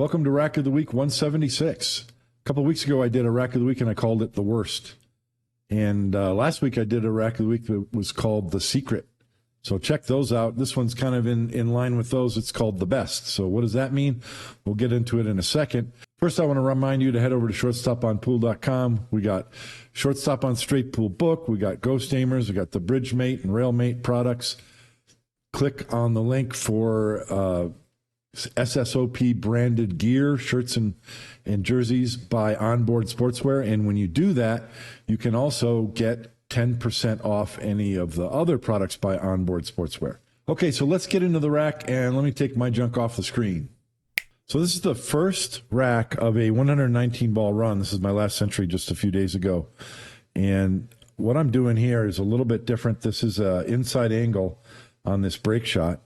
Welcome to Rack of the Week 176. A couple of weeks ago, I did a Rack of the Week, and I called it The Worst. And last week, I did a Rack of the Week that was called The Secret. So check those out. This one's kind of in line with those. It's called The Best. So what does that mean? We'll get into it in a second. First, I want to remind you to head over to shortstoponpool.com. We got Shortstop on Straight Pool book. We got Ghost Aimers. We got the Bridgemate and Railmate products. Click on the link for SSOP branded gear, shirts and jerseys by Onboard Sportswear. And when you do that, you can also get 10% off any of the other products by Onboard Sportswear. Okay, so let's get into the rack, and let me take my junk off the screen. So this is the first rack of a 119 ball run. This is my last century just a few days ago. And what I'm doing here is a little bit different. This is an inside angle on this break shot.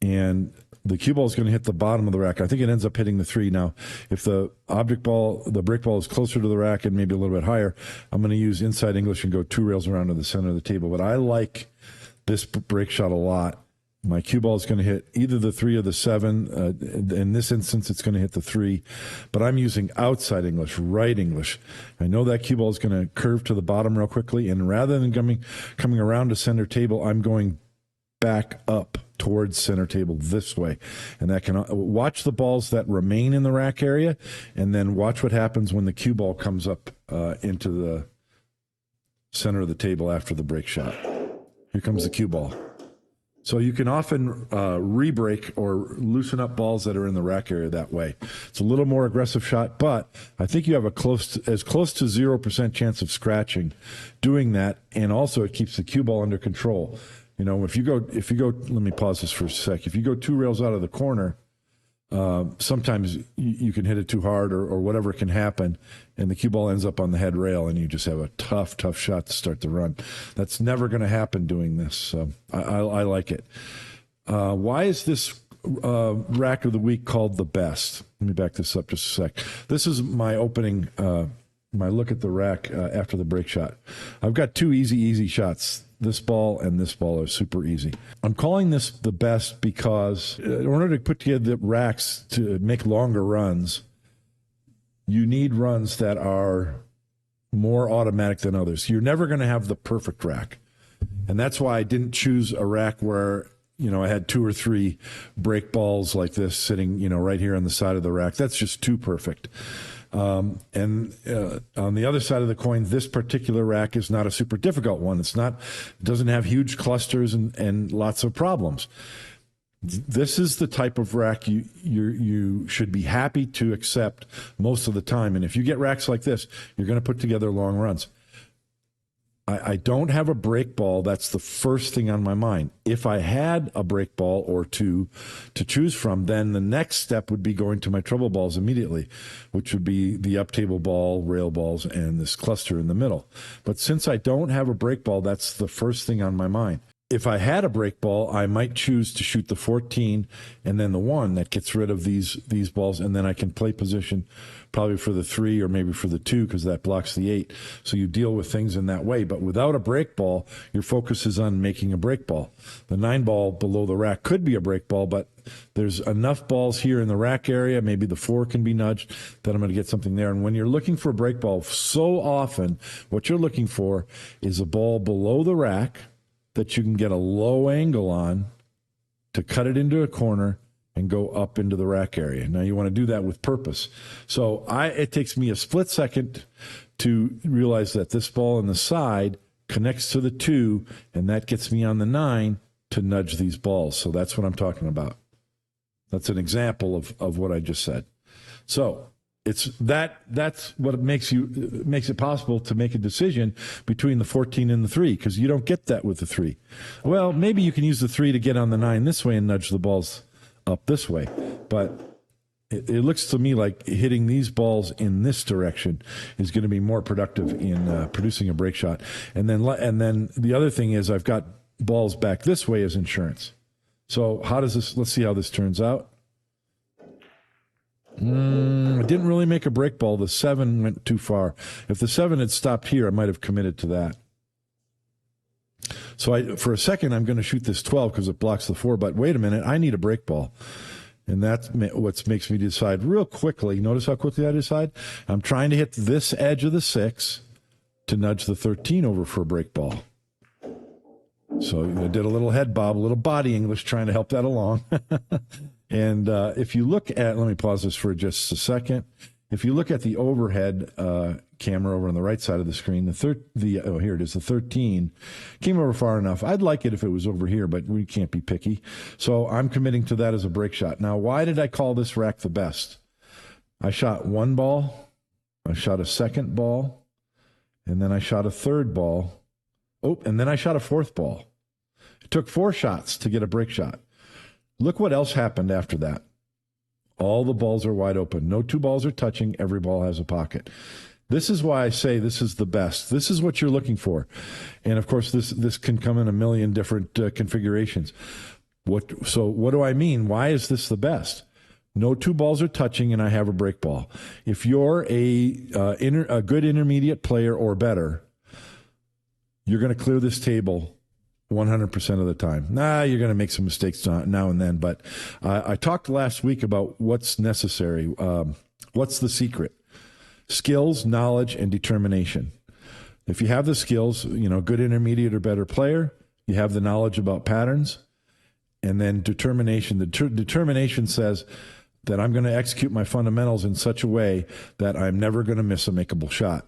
And the cue ball is going to hit the bottom of the rack. I think it ends up hitting the 3. Now, if the object ball, the break ball is closer to the rack and maybe a little bit higher, I'm going to use inside English and go 2 rails around to the center of the table. But I like this break shot a lot. My cue ball is going to hit either the 3 or the 7. In this instance, it's going to hit the 3. But I'm using outside English, right English. I know that cue ball is going to curve to the bottom real quickly. And rather than coming around to center table, I'm going back up towards center table this way. And that can watch the balls that remain in the rack area, and then watch what happens when the cue ball comes up into the center of the table after the break shot. Here comes the cue ball. So you can often re-break or loosen up balls that are in the rack area that way. It's a little more aggressive shot, but I think you have as close to 0% chance of scratching doing that, and also it keeps the cue ball under control. You know, if you go, let me pause this for a sec. If you go 2 rails out of the corner, sometimes you can hit it too hard or whatever can happen, and the cue ball ends up on the head rail, and you just have a tough shot to start the run. That's never going to happen doing this. So I like it. Why is this rack of the week called The Best? Let me back this up just a sec. This is my opening, my look at the rack after the break shot. I've got 2 easy shots. This ball and this ball are super easy. I'm calling this The Best because in order to put together the racks to make longer runs, you need runs that are more automatic than others. You're never going to have the perfect rack. And that's why I didn't choose a rack where, you know, I had 2 or 3 break balls like this sitting, you know, right here on the side of the rack. That's just too perfect. And on the other side of the coin, this particular rack is not a super difficult one. It doesn't have huge clusters and lots of problems. This is the type of rack you should be happy to accept most of the time. And if you get racks like this, you're going to put together long runs. I don't have a break ball. That's the first thing on my mind. If I had a break ball or 2 to choose from, then the next step would be going to my trouble balls immediately, which would be the up table ball, rail balls, and this cluster in the middle. But since I don't have a break ball, that's the first thing on my mind. If I had a break ball, I might choose to shoot the 14 and then the 1 that gets rid of these balls, and then I can play position probably for the 3 or maybe for the 2 because that blocks the 8. So you deal with things in that way. But without a break ball, your focus is on making a break ball. The 9 ball below the rack could be a break ball, but there's enough balls here in the rack area. Maybe the 4 can be nudged, that I'm going to get something there. And when you're looking for a break ball, so often what you're looking for is a ball below the rack that you can get a low angle on to cut it into a corner and go up into the rack area. Now you want to do that with purpose. So it takes me a split second to realize that this ball on the side connects to the 2, and that gets me on the 9 to nudge these balls. So that's what I'm talking about. That's an example of what I just said. So that's what makes it possible to make a decision between the 14 and the 3, because you don't get that with the 3. Well, maybe you can use the 3 to get on the 9 this way and nudge the balls up this way, but it looks to me like hitting these balls in this direction is going to be more productive in producing a break shot. And then the other thing is I've got balls back this way as insurance. So let's see how this turns out. I didn't really make a break ball. The 7 went too far. If the 7 had stopped here, I might have committed to that. So for a second, I'm going to shoot this 12 because it blocks the 4. But wait a minute, I need a break ball. And that's what makes me decide real quickly. Notice how quickly I decide? I'm trying to hit this edge of the 6 to nudge the 13 over for a break ball. So I did a little head bob, a little body English trying to help that along. And if you look at, let me pause this for just a second. If you look at the overhead camera over on the right side of the screen, here it is, the 13 came over far enough. I'd like it if it was over here, but we can't be picky. So I'm committing to that as a break shot. Now, why did I call this rack the best? I shot one ball, I shot a second ball, and then I shot a third ball. Oh, and then I shot a fourth ball. It took 4 shots to get a break shot. Look what else happened after that. All the balls are wide open. No 2 balls are touching. Every ball has a pocket. This is why I say this is the best. This is what you're looking for. And, of course, this can come in a million different configurations. So what do I mean? Why is this the best? No 2 balls are touching, and I have a break ball. If you're a good intermediate player or better, you're going to clear this table 100% of the time. You're going to make some mistakes now and then, but I talked last week about what's necessary. What's the secret? Skills, knowledge, and determination. If you have the skills, good intermediate or better player, you have the knowledge about patterns, and then determination. The determination says that I'm going to execute my fundamentals in such a way that I'm never going to miss a makeable shot.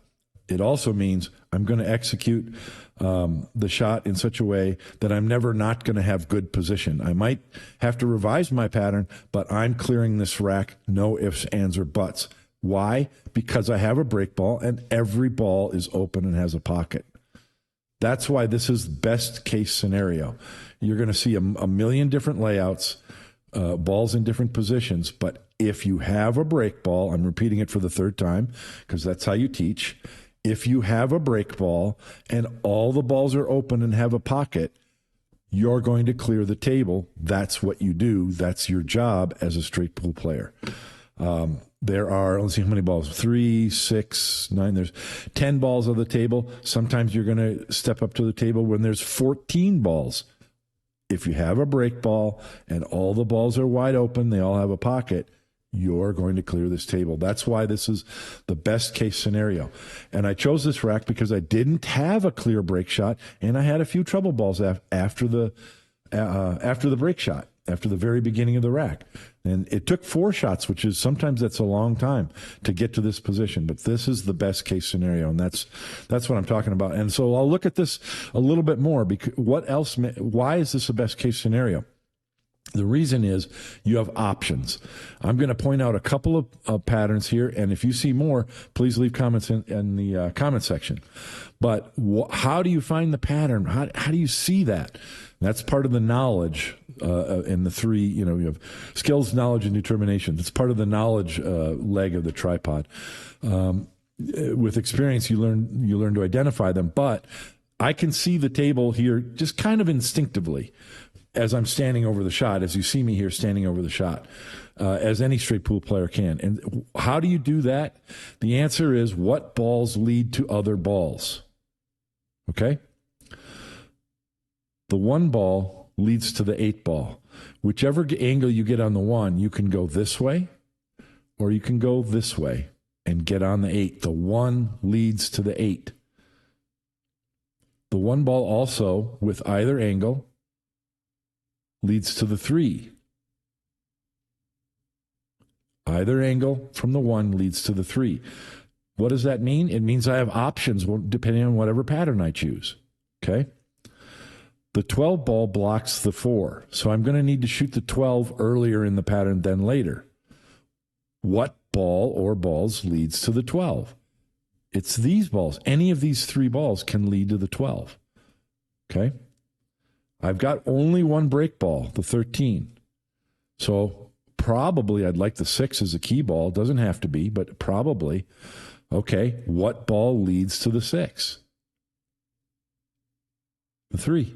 It also means I'm going to execute the shot in such a way that I'm never not going to have good position. I might have to revise my pattern, but I'm clearing this rack, no ifs, ands, or buts. Why? Because I have a break ball, and every ball is open and has a pocket. That's why this is best case scenario. You're going to see a million different layouts, balls in different positions, but if you have a break ball, I'm repeating it for the 3rd time because that's how you teach. If you have a break ball and all the balls are open and have a pocket, you're going to clear the table. That's what you do. That's your job as a straight pool player. There are, let's see how many balls, 3, 6, 9, there's 10 balls on the table. Sometimes you're going to step up to the table when there's 14 balls. If you have a break ball and all the balls are wide open, they all have a pocket, you're going to clear this table. That's why this is the best case scenario. And I chose this rack because I didn't have a clear break shot, and I had a few trouble balls after the break shot, after the very beginning of the rack. And it took 4 shots, which is sometimes that's a long time to get to this position. But this is the best case scenario, and that's what I'm talking about. And so I'll look at this a little bit more. Because why is this a best case scenario? The reason is you have options. I'm going to point out a couple of patterns here, and if you see more, please leave comments in the comment section. But how do you find the pattern? How do you see that? That's part of the knowledge in the 3, you have skills, knowledge, and determination. It's part of the knowledge leg of the tripod. With experience, you learn to identify them, but I can see the table here just kind of instinctively as I'm standing over the shot, as you see me here standing over the shot, as any straight pool player can. And how do you do that? The answer is what balls lead to other balls. Okay? The 1 ball leads to the 8 ball. Whichever angle you get on the 1, you can go this way or you can go this way and get on the 8. The 1 leads to the 8. The 1 ball also, with either angle, leads to the 3. Either angle from the 1 leads to the 3. What does that mean? It means I have options depending on whatever pattern I choose. Okay? The 12 ball blocks the 4. So I'm going to need to shoot the 12 earlier in the pattern than later. What ball or balls leads to the 12? It's these balls. Any of these 3 balls can lead to the 12. Okay? I've got only 1 break ball, the 13. So probably I'd like the 6 as a key ball. Doesn't have to be, but probably. Okay, what ball leads to the 6? The 3.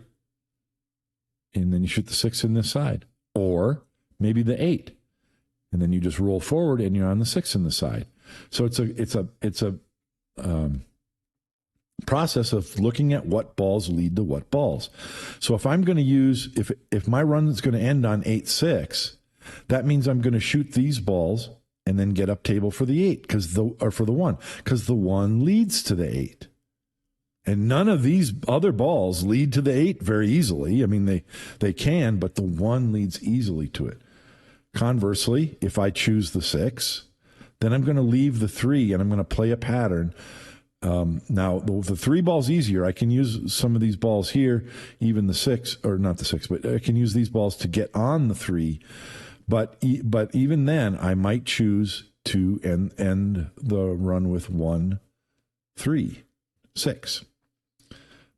And then you shoot the 6 in this side. Or maybe the 8. And then you just roll forward and you're on the 6 in the side. So it's a process of looking at what balls lead to what balls. So if I'm going to use, if my run is going to end on 8-6, That means I'm going to shoot these balls and then get up table for the 8 for the 1, because the 1 leads to the 8. And none of these other balls lead to the 8 very easily. I mean, they can, but the 1 leads easily to it. Conversely, if I choose the 6, then I'm going to leave the 3 and I'm going to play a pattern. Now, the 3 ball's easier. I can use some of these balls here, even the 6, or not the 6, but I can use these balls to get on the 3. But even then, I might choose to end the run with 1, 3, 6.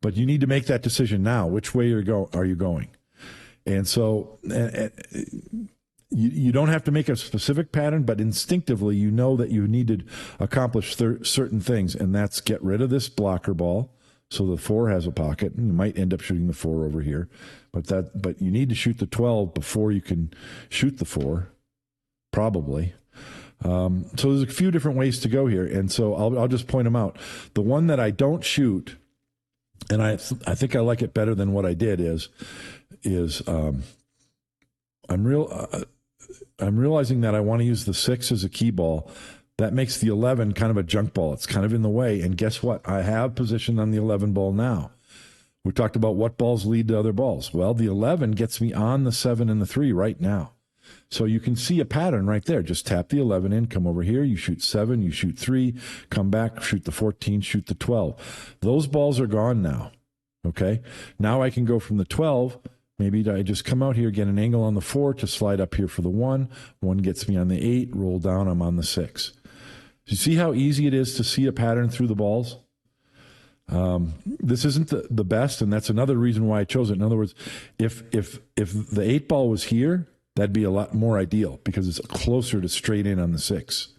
But you need to make that decision now. Which way are you going? And so you don't have to make a specific pattern, but instinctively you know that you need to accomplish certain things, and that's get rid of this blocker ball so the 4 has a pocket. And you might end up shooting the 4 over here, but you need to shoot the 12 before you can shoot the 4, probably. So there's a few different ways to go here, and so I'll just point them out. The one that I don't shoot, and I think I like it better than what I did, is I'm realizing that I want to use the 6 as a key ball. That makes the 11 kind of a junk ball. It's kind of in the way. And guess what? I have position on the 11 ball now. We talked about what balls lead to other balls. Well, the 11 gets me on the 7 and the 3 right now. So you can see a pattern right there. Just tap the 11 in, come over here, you shoot 7, you shoot 3, come back, shoot the 14, shoot the 12. Those balls are gone now. Okay? Now I can go from the 12. Maybe I just come out here, get an angle on the 4 to slide up here for the 1. 1 gets me on the 8, roll down, I'm on the 6. You see how easy it is to see a pattern through the balls? This isn't the best, and that's another reason why I chose it. In other words, if the 8 ball was here, that'd be a lot more ideal because it's closer to straight in on the 6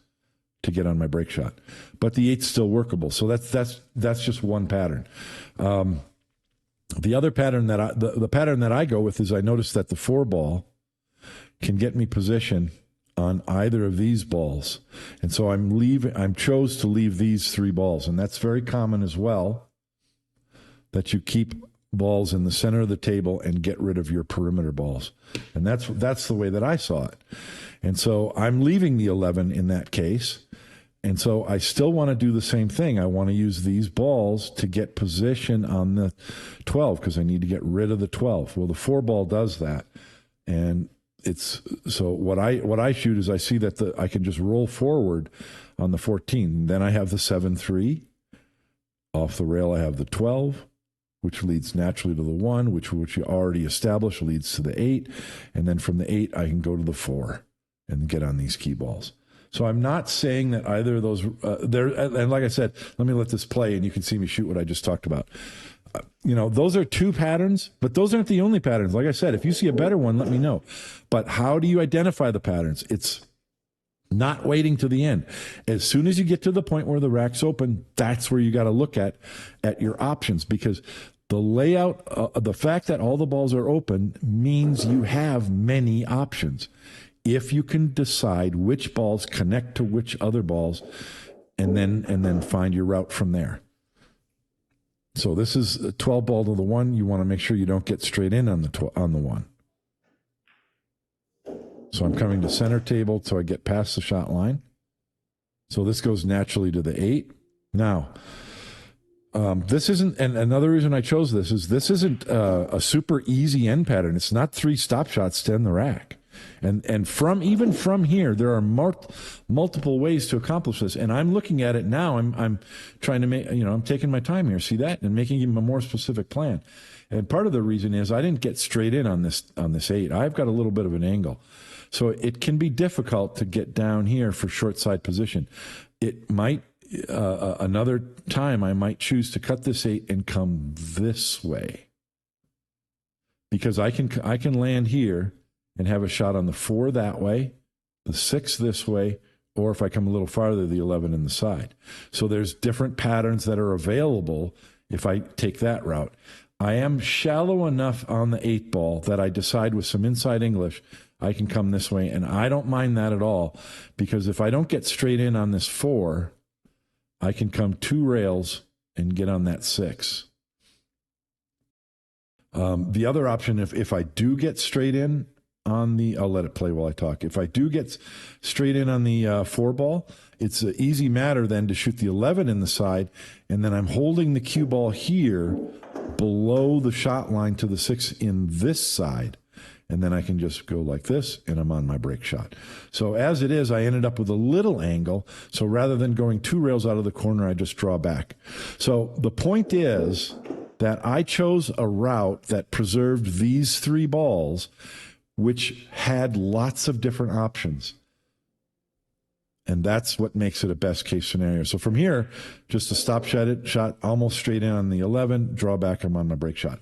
to get on my break shot. But the 8's still workable, so that's just one pattern. The other pattern the pattern that I go with is I notice that the 4 ball can get me position on either of these balls. And so I'm chose to leave these 3 balls. And that's very common as well, that you keep balls in the center of the table and get rid of your perimeter balls. And that's the way that I saw it. And so I'm leaving the 11 in that case. And so I still want to do the same thing. I want to use these balls to get position on the 12 because I need to get rid of the 12. Well, the 4 ball does that. And so what I shoot is I see that I can just roll forward on the 14. Then I have the 7-3. Off the rail, I have the 12, which leads naturally to the 1, which you already established leads to the 8. And then from the 8, I can go to the 4 and get on these key balls. So I'm not saying that either of those and like I said, let me let this play and you can see me shoot what I just talked about. Those are 2 patterns, but those aren't the only patterns. Like I said, if you see a better one, let me know. But how do you identify the patterns? It's not waiting to the end. As soon as you get to the point where the rack's open, that's where you got to look at your options, because the layout, the fact that all the balls are open means you have many options. If you can decide which balls connect to which other balls and then find your route from there. So this is a 12 ball to the 1. You want to make sure you don't get straight in on the 1. So I'm coming to center table so I get past the shot line. So this goes naturally to the 8. Now, this isn't, and another reason I chose this isn't a super easy end pattern. It's not 3 stop shots to end the rack. And even from here, there are multiple ways to accomplish this. And I'm looking at it now. I'm trying to make, I'm taking my time here. See that? And making even a more specific plan. And part of the reason is I didn't get straight in on this 8. I've got a little bit of an angle. So it can be difficult to get down here for short side position. It might, another time I might choose to cut this 8 and come this way. Because I can land here and have a shot on the 4 that way, the 6 this way, or if I come a little farther, the 11 in the side. So there's different patterns that are available if I take that route. I am shallow enough on the 8 ball that I decide with some inside English, I can come this way, and I don't mind that at all, because if I don't get straight in on this 4, I can come 2 rails and get on that 6. The other option, if I do get straight in on the, I'll let it play while I talk. If I do get straight in on the 4 ball, it's an easy matter then to shoot the 11 in the side, and then I'm holding the cue ball here below the shot line to the 6 in this side. And then I can just go like this, and I'm on my break shot. So as it is, I ended up with a little angle. So rather than going 2 rails out of the corner, I just draw back. So the point is that I chose a route that preserved these 3 balls, which had lots of different options. And that's what makes it a best case scenario. So from here, just a stop shot almost straight in on the 11, draw back, I'm on my break shot.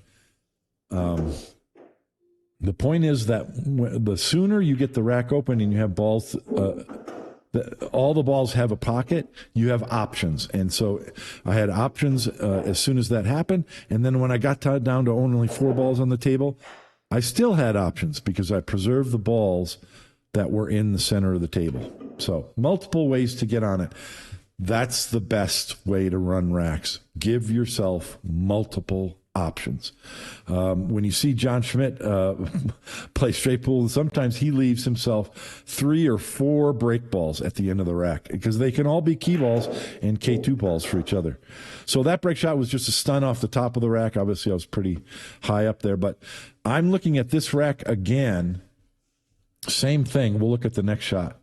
The point is that the sooner you get the rack open and you have balls, all the balls have a pocket, you have options. And so I had options as soon as that happened. And then when I got down to only 4 balls on the table, I still had options because I preserved the balls that were in the center of the table. So multiple ways to get on it. That's the best way to run racks. Give yourself multiple options. When you see John Schmidt play straight pool, sometimes he leaves himself 3 or 4 break balls at the end of the rack because they can all be key balls and K2 balls for each other. So that break shot was just a stun off the top of the rack. Obviously, I was pretty high up there, but I'm looking at this rack again. Same thing. We'll look at the next shot.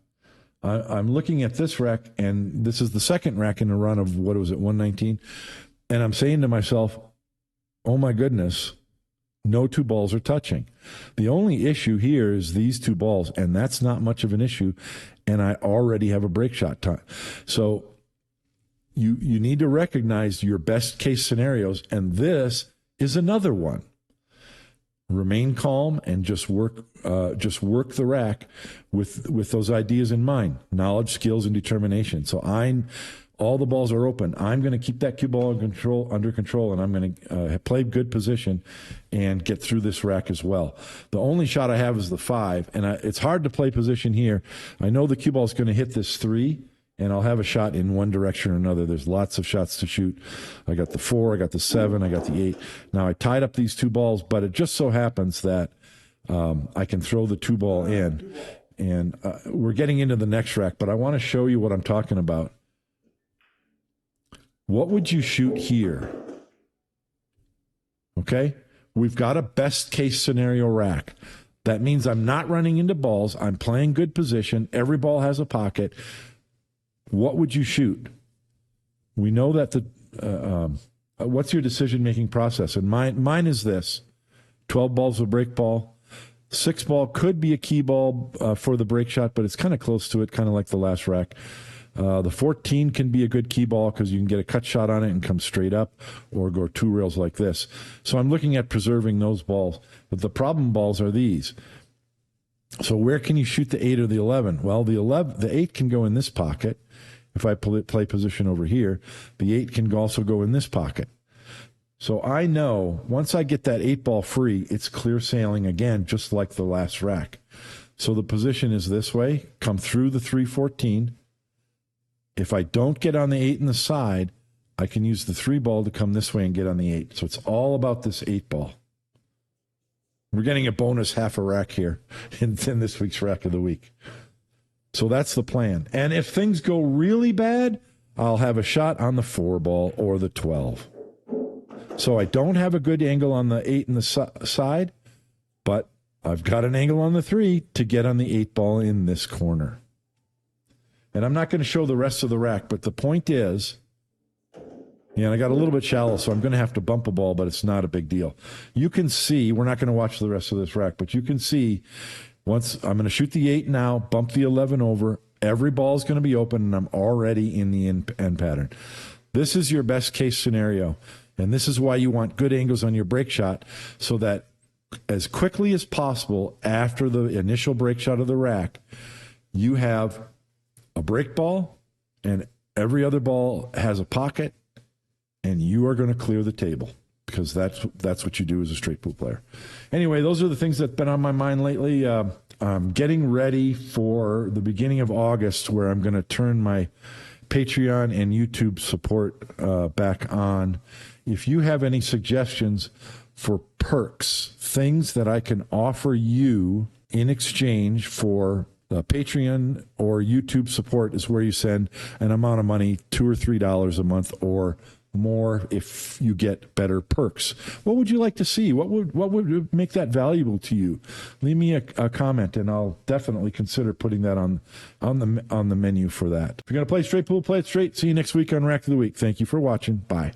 I'm looking at this rack, and this is the second rack in a run of, what was it, 119? And I'm saying to myself, oh my goodness, no 2 balls are touching. The only issue here is these 2 balls, and that's not much of an issue, and I already have a break shot time. So you need to recognize your best case scenarios, and this is another one. Remain calm and just work the rack with those ideas in mind: knowledge, skills, and determination. So all the balls are open. I'm going to keep that cue ball under control, and I'm going to play good position and get through this rack as well. The only shot I have is the 5, and it's hard to play position here. I know the cue ball is going to hit this 3, and I'll have a shot in one direction or another. There's lots of shots to shoot. I got the 4, I got the 7, I got the 8. Now I tied up these 2 balls, but it just so happens that I can throw the 2 ball in. And we're getting into the next rack, but I want to show you what I'm talking about. What would you shoot here? Okay? We've got a best case scenario rack. That means I'm not running into balls. I'm playing good position. Every ball has a pocket. What would you shoot? We know that what's your decision-making process? And mine is this: 12 balls a break ball. 6 ball could be a key ball for the break shot, but it's kind of close to it, kind of like the last rack. The 14 can be a good key ball because you can get a cut shot on it and come straight up or go 2 rails like this. So I'm looking at preserving those balls. But the problem balls are these. So where can you shoot the 8 or the 11? Well, the 8 can go in this pocket. If I play position over here, the 8 can also go in this pocket. So I know once I get that 8 ball free, it's clear sailing again, just like the last rack. So the position is this way: come through the 314. If I don't get on the 8 in the side, I can use the 3 ball to come this way and get on the 8. So it's all about this 8 ball. We're getting a bonus half a rack here in this week's rack of the week. So that's the plan. And if things go really bad, I'll have a shot on the 4 ball or the 12. So I don't have a good angle on the 8 in the side, but I've got an angle on the 3 to get on the 8 ball in this corner. And I'm not going to show the rest of the rack, but the point is, I got a little bit shallow, so I'm going to have to bump a ball, but it's not a big deal. You can see, we're not going to watch the rest of this rack, but you can see, once I'm going to shoot the 8 now, bump the 11 over, every ball is going to be open, and I'm already in the end pattern. This is your best case scenario, and this is why you want good angles on your break shot, so that as quickly as possible after the initial break shot of the rack, you have a break ball, and every other ball has a pocket, and you are going to clear the table, because that's what you do as a straight pool player. Anyway, those are the things that have been on my mind lately. I'm getting ready for the beginning of August, where I'm going to turn my Patreon and YouTube support back on. If you have any suggestions for perks, things that I can offer you in exchange for Patreon or YouTube support is where you send an amount of money, $2 or $3 a month or more if you get better perks. What would you like to see? What would make that valuable to you? Leave me a comment, and I'll definitely consider putting that on the menu for that. If you're going to play straight pool, play it straight. See you next week on Rack of the Week. Thank you for watching. Bye.